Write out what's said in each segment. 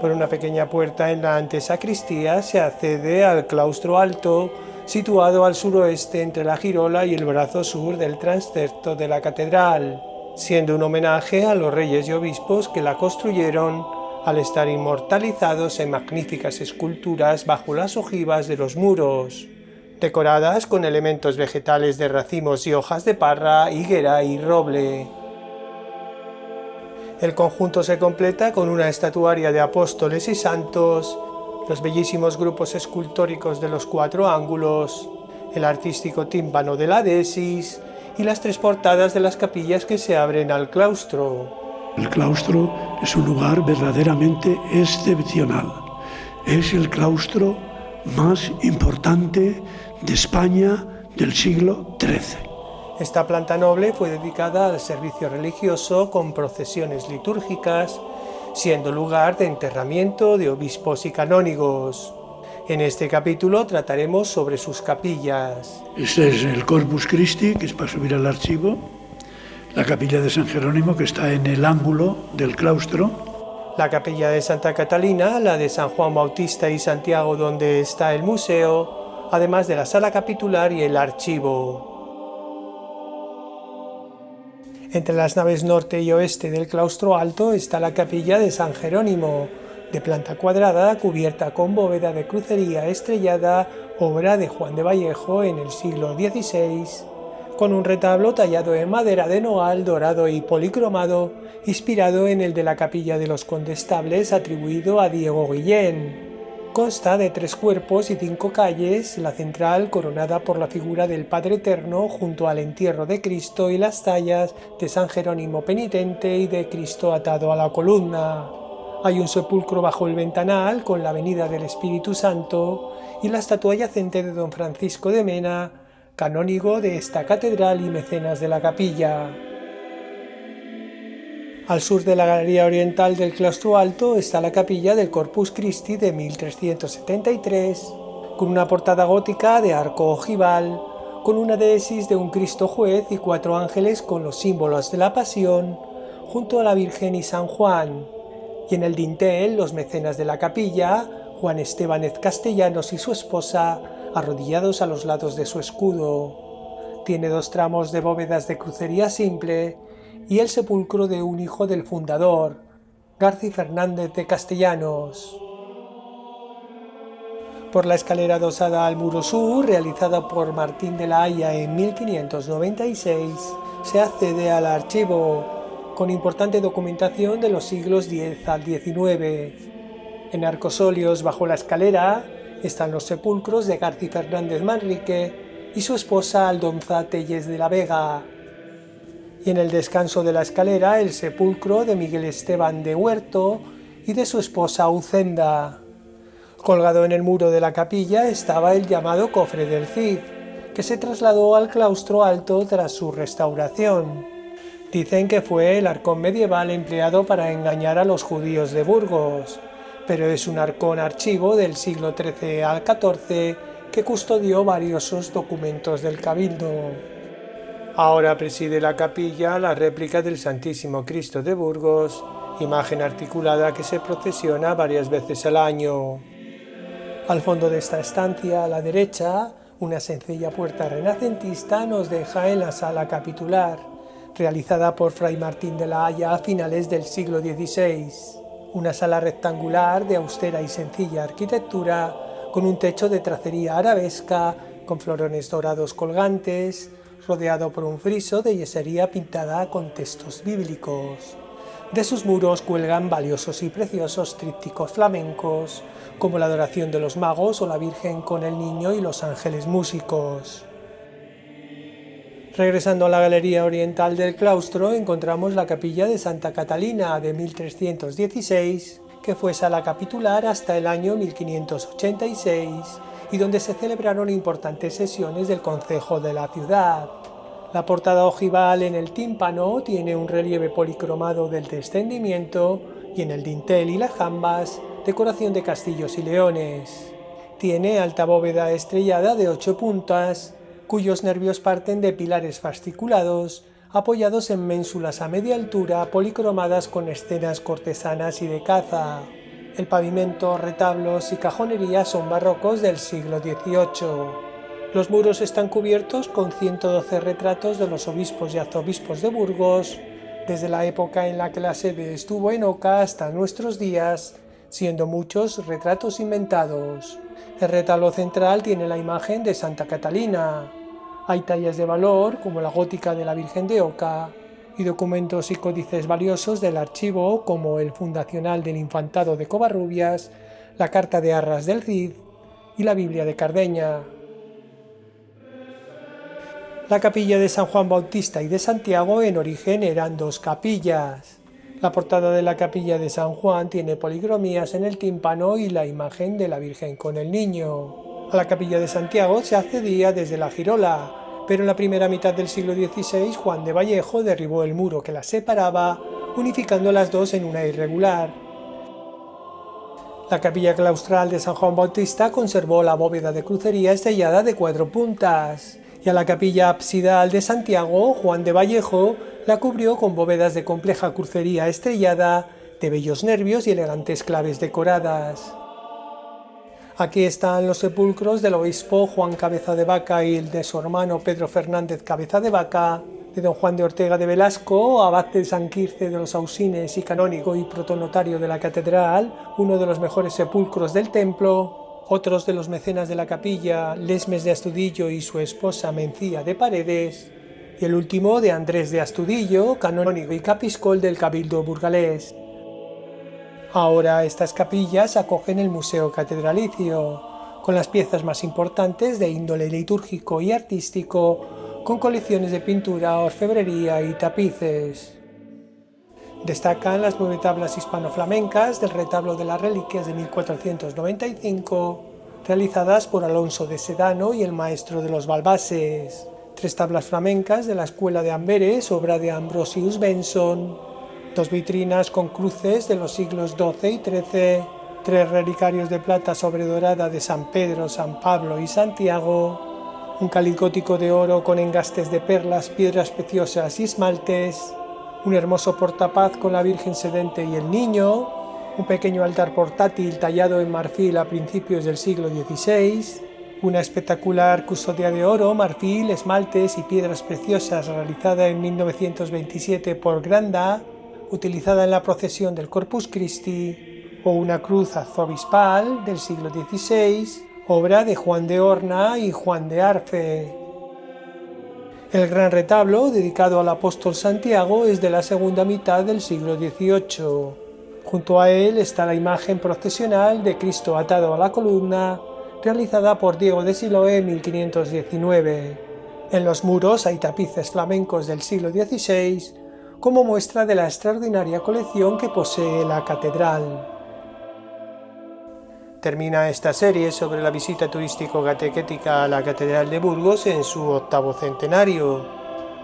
Por una pequeña puerta en la antesacristía se accede al claustro alto, situado al suroeste entre la girola y el brazo sur del transepto de la catedral, siendo un homenaje a los reyes y obispos que la construyeron, al estar inmortalizados en magníficas esculturas bajo las ojivas de los muros, decoradas con elementos vegetales de racimos y hojas de parra, higuera y roble. El conjunto se completa con una estatuaria de apóstoles y santos, los bellísimos grupos escultóricos de los cuatro ángulos, el artístico tímpano de la desis y las tres portadas de las capillas que se abren al claustro. El claustro es un lugar verdaderamente excepcional. Es el claustro más importante de España del siglo XIII. Esta planta noble fue dedicada al servicio religioso con procesiones litúrgicas, siendo lugar de enterramiento de obispos y canónigos. En este capítulo trataremos sobre sus capillas. Este es el Corpus Christi, que es para subir al archivo, la capilla de San Jerónimo, que está en el ángulo del claustro, la capilla de Santa Catalina, la de San Juan Bautista y Santiago, donde está el museo, además de la sala capitular y el archivo. Entre las naves norte y oeste del claustro alto está la capilla de San Jerónimo, de planta cuadrada, cubierta con bóveda de crucería estrellada, obra de Juan de Vallejo en el siglo XVI, con un retablo tallado en madera de nogal dorado y policromado, inspirado en el de la capilla de los Condestables atribuido a Diego Guillén. Consta de 3 cuerpos y 5 calles, la central coronada por la figura del Padre Eterno junto al entierro de Cristo y las tallas de San Jerónimo penitente y de Cristo atado a la columna. Hay un sepulcro bajo el ventanal con la venida del Espíritu Santo y la estatua yacente de don Francisco de Mena, canónigo de esta catedral y mecenas de la capilla. Al sur de la galería oriental del claustro alto está la capilla del Corpus Christi de 1373, con una portada gótica de arco ojival, con una desis de un Cristo juez y 4 ángeles con los símbolos de la Pasión, junto a la Virgen y San Juan, y en el dintel los mecenas de la capilla, Juan Estebanez Castellanos y su esposa, arrodillados a los lados de su escudo. Tiene 2 tramos de bóvedas de crucería simple y el sepulcro de un hijo del fundador, Garci Fernández de Castellanos. Por la escalera adosada al muro sur, realizada por Martín de la Haya en 1596, se accede al archivo, con importante documentación de los siglos X al XIX. En arcosolios bajo la escalera están los sepulcros de Garci Fernández Manrique y su esposa Aldonza Telles de la Vega, y en el descanso de la escalera el sepulcro de Miguel Esteban de Huerto y de su esposa Ucenda. Colgado en el muro de la capilla estaba el llamado cofre del Cid, que se trasladó al claustro alto tras su restauración. Dicen que fue el arcón medieval empleado para engañar a los judíos de Burgos, pero es un arcón archivo del siglo XIII al XIV que custodió valiosos documentos del cabildo. Ahora preside la capilla la réplica del Santísimo Cristo de Burgos, imagen articulada que se procesiona varias veces al año. Al fondo de esta estancia, a la derecha, una sencilla puerta renacentista nos deja en la sala capitular, realizada por Fray Martín de la Haya a finales del siglo XVI. Una sala rectangular de austera y sencilla arquitectura, con un techo de tracería arabesca, con florones dorados colgantes, rodeado por un friso de yesería pintada con textos bíblicos. De sus muros cuelgan valiosos y preciosos trípticos flamencos, como la adoración de los magos o la Virgen con el niño y los ángeles músicos. Regresando a la galería oriental del claustro, encontramos la capilla de Santa Catalina de 1316, que fue sala capitular hasta el año 1586, y donde se celebraron importantes sesiones del concejo de la ciudad. La portada ojival en el tímpano tiene un relieve policromado del descendimiento y en el dintel y las jambas decoración de castillos y leones. Tiene alta bóveda estrellada de 8 puntas, cuyos nervios parten de pilares fasciculados, apoyados en ménsulas a media altura policromadas con escenas cortesanas y de caza. El pavimento, retablos y cajonería son barrocos del siglo XVIII. Los muros están cubiertos con 112 retratos de los obispos y arzobispos de Burgos, desde la época en la que la sede estuvo en Oca hasta nuestros días, siendo muchos retratos inventados. El retablo central tiene la imagen de Santa Catalina. Hay tallas de valor, como la gótica de la Virgen de Oca, y documentos y códices valiosos del archivo, como el fundacional del Infantado de Covarrubias, la Carta de Arras del Cid y la Biblia de Cardeña. La capilla de San Juan Bautista y de Santiago en origen eran dos capillas. La portada de la capilla de San Juan tiene policromías en el tímpano y la imagen de la Virgen con el Niño. A la capilla de Santiago se accedía desde la girola, pero en la primera mitad del siglo XVI Juan de Vallejo derribó el muro que las separaba, unificando las dos en una irregular. La capilla claustral de San Juan Bautista conservó la bóveda de crucería estrellada de 4 puntas, y a la capilla absidal de Santiago, Juan de Vallejo la cubrió con bóvedas de compleja crucería estrellada, de bellos nervios y elegantes claves decoradas. Aquí están los sepulcros del obispo Juan Cabeza de Vaca y el de su hermano Pedro Fernández Cabeza de Vaca, de don Juan de Ortega de Velasco, abad de San Quirce de los Ausines y canónigo y protonotario de la catedral, uno de los mejores sepulcros del templo. Otros de los mecenas de la capilla, Lesmes de Astudillo y su esposa Mencía de Paredes, y el último de Andrés de Astudillo, canónigo y capiscol del Cabildo burgalés. Ahora estas capillas acogen el Museo Catedralicio, con las piezas más importantes de índole litúrgico y artístico, con colecciones de pintura, orfebrería y tapices. Destacan las 9 tablas hispano-flamencas del retablo de las reliquias de 1495, realizadas por Alonso de Sedano y el maestro de los Balbases, 3 tablas flamencas de la Escuela de Amberes, obra de Ambrosius Benson, 2 vitrinas con cruces de los siglos XII y XIII, 3 relicarios de plata sobredorada de San Pedro, San Pablo y Santiago, un cáliz gótico de oro con engastes de perlas, piedras preciosas y esmaltes, un hermoso portapaz con la Virgen Sedente y el Niño, un pequeño altar portátil tallado en marfil a principios del siglo XVI, una espectacular custodia de oro, marfil, esmaltes y piedras preciosas realizada en 1927 por Granda, utilizada en la procesión del Corpus Christi, o una cruz arzobispal del siglo XVI, obra de Juan de Horna y Juan de Arfe. El gran retablo, dedicado al apóstol Santiago, es de la segunda mitad del siglo XVIII. Junto a él está la imagen procesional de Cristo atado a la columna, realizada por Diego de Siloé en 1519. En los muros hay tapices flamencos del siglo XVI, como muestra de la extraordinaria colección que posee la catedral. Termina esta serie sobre la visita turístico-catequética a la Catedral de Burgos en su 8º centenario,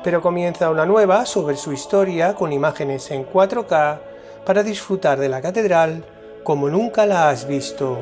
pero comienza una nueva sobre su historia con imágenes en 4K para disfrutar de la catedral como nunca la has visto.